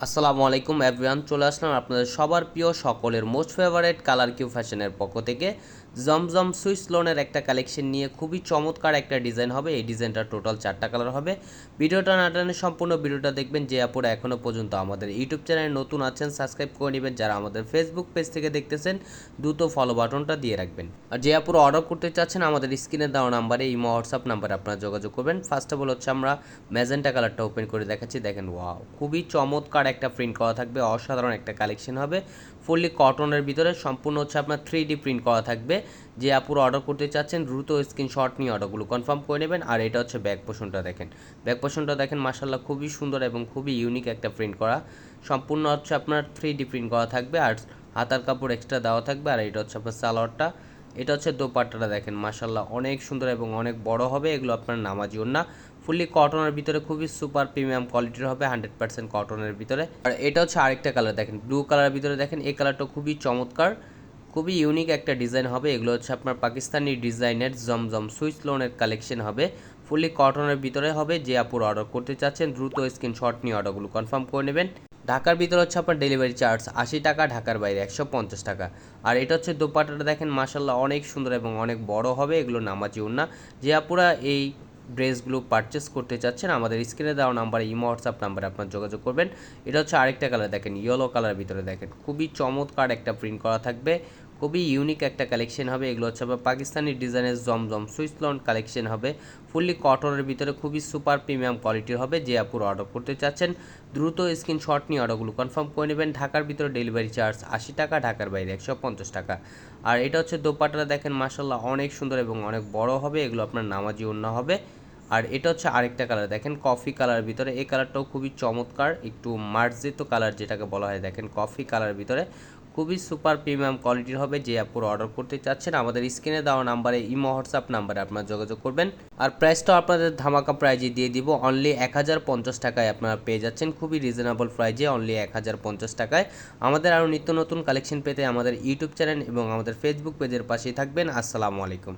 আসসালামু আলাইকুম এভরিওয়ান, চলে আসলাম আপনাদের সবার প্রিয় সকলের মোস্ট ফেভারিট কালার কিউ ফ্যাশনের পক্ষ থেকে জমজম সুইস লোনের একটা কালেকশন নিয়ে। খুবই চমৎকার একটা ডিজাইন হবে। এই ডিজাইনটা টোটাল 4টা কালার হবে। ভিডিওটা না টানে সম্পূর্ণ ভিডিওটা দেখবেন। যে আপুরা এখনও পর্যন্ত আমাদের ইউটিউব চ্যানেলে নতুন আছেন সাবস্ক্রাইব করে নেবেন। যারা আমাদের ফেসবুক পেজ থেকে দেখতেছেন দ্রুত ফলো বাটনটা দিয়ে রাখবেন। আর যে আপুরা অর্ডার করতে চাচ্ছেন আমাদের স্ক্রিনে দেওয়া নাম্বারে ইমো হোয়াটসঅ্যাপ নাম্বারে আপনারা যোগাযোগ করবেন। ফার্স্ট অফ অল হচ্ছে আমরা ম্যাজেন্টা কালারটা ওপেন করে দেখাচ্ছি। দেখেন ওয়াও, খুবই চমৎকার একটা প্রিন্ট করা থাকবে, অসাধারণ একটা কালেকশন হবে। ফুললি কটনের ভিতরে সম্পূর্ণ হচ্ছে আপনার 3D প্রিন্ট করা থাকবে। যে আপুরা অর্ডার করতে চাচ্ছেন দ্রুত স্ক্রিনশট নিয়ে অর্ডারগুলো কনফার্ম করে নেবেন। আর এটা হচ্ছে ব্যাক পোর্শনটা দেখেন, ব্যাক পোর্শনটা দেখেন মাশাআল্লাহ খুবই সুন্দর এবং খুবই ইউনিক একটা প্রিন্ট করা। সম্পূর্ণ হচ্ছে আপনার 3D প্রিন্ট করা থাকবে আর হাতার কাপড় এক্সট্রা দেওয়া থাকবে। আর এটা হচ্ছে আপনার সালোয়ারটা, এটা হচ্ছে দোপাট্টাটা দেখেন মাশাআল্লাহ অনেক সুন্দর এবং অনেক বড় হবে। এগুলো আপনার নামাজি ওড়না, ফুললি কটনের ভিতরে খুবই সুপার প্রিমিয়াম কোয়ালিটির হবে, 100% কটনের ভিতরে। আর এটা হচ্ছে আরেকটা কালার দেখেন, ব্লু কালারের ভিতরে দেখেন, এই কালারটা খুবই চমৎকার, খুবই ইউনিক একটা ডিজাইন হবে। এগুলো হচ্ছে আপনার পাকিস্তানি ডিজাইনের জমজম সুইস লোনের কালেকশন হবে, ফুললি কটনের ভিতরে হবে। যে আপুর অর্ডার করতে চাচ্ছেন দ্রুত স্ক্রিনশট নিয়ে অর্ডারগুলো কনফার্ম করে নেবেন। ঢাকার ভিতরে হচ্ছে আপনার ডেলিভারি চার্জ 80 টাকা, ঢাকার বাইরে 150 টাকা। আর এটা হচ্ছে দোপাট্টাটা দেখেন মাশাআল্লাহ অনেক সুন্দর এবং অনেক বড় হবে। এগুলো নামাজি ওড়না। যে আপুরা এই ড্রেসগুলো পারচেস করতে চাচ্ছেন আমাদের স্ক্রিনে দেওয়া নাম্বারে ইমো হোয়াটসঅ্যাপ নাম্বারে আপনার যোগাযোগ করবেন। এটা হচ্ছে আরেকটা কালার দেখেন, ইয়েলো কালার ভিতরে দেখেন, খুবই চমৎকার একটা প্রিন্ট করা থাকবে, খুবই ইউনিক একটা কালেকশন হবে। এগুলো হচ্ছে আপনার পাকিস্তানি ডিজাইনের জমজম সুইস লোন কালেকশন হবে, ফুললি কটনের ভিতরে খুবই সুপার প্রিমিয়াম কোয়ালিটির হবে। যে আপুর অর্ডার করতে চাচ্ছেন দ্রুত স্ক্রিনশট নিয়ে অর্ডারগুলো কনফার্ম করে নেবেন। ঢাকার ভিতরে ডেলিভারি চার্জ 80 টাকা, ঢাকার বাইরে 150 টাকা। আর এটা হচ্ছে দোপাট্টাটা দেখেন মাশাআল্লাহ অনেক সুন্দর এবং অনেক বড় হবে। এগুলো আপনার নামাজি ওড়না হবে। আর এটা হচ্ছে আরেকটা কালার দেখেন, কফি কালারের ভিতরে, এই কালারটাও খুবই চমৎকার, একটু মার্জিত কালার যেটাকে বলা হয় দেখেন, কফি কালারের ভিতরে খুবই সুপার প্রিমিয়াম কোয়ালিটির হবে। যে আপুর অর্ডার করতে চাচ্ছেন আমাদের স্ক্রিনে দেওয়া নাম্বারে ইমো হোয়াটসঅ্যাপ নাম্বারে আপনারা যোগাযোগ করবেন। আর প্রাইসটাও আপনাদের ধামাকা প্রাইজে দিয়ে দিব, অনলি 1050 টাকায় আপনারা পেয়ে যাচ্ছেন, খুবই রিজনেবল প্রাইজে অনলি 1050 টাকায়। আমাদের আরও নিত্য নতুন কালেকশন পেতে আমাদের ইউটিউব চ্যানেল এবং আমাদের ফেসবুক পেজের পাশেই থাকবেন। আসসালামু আলাইকুম।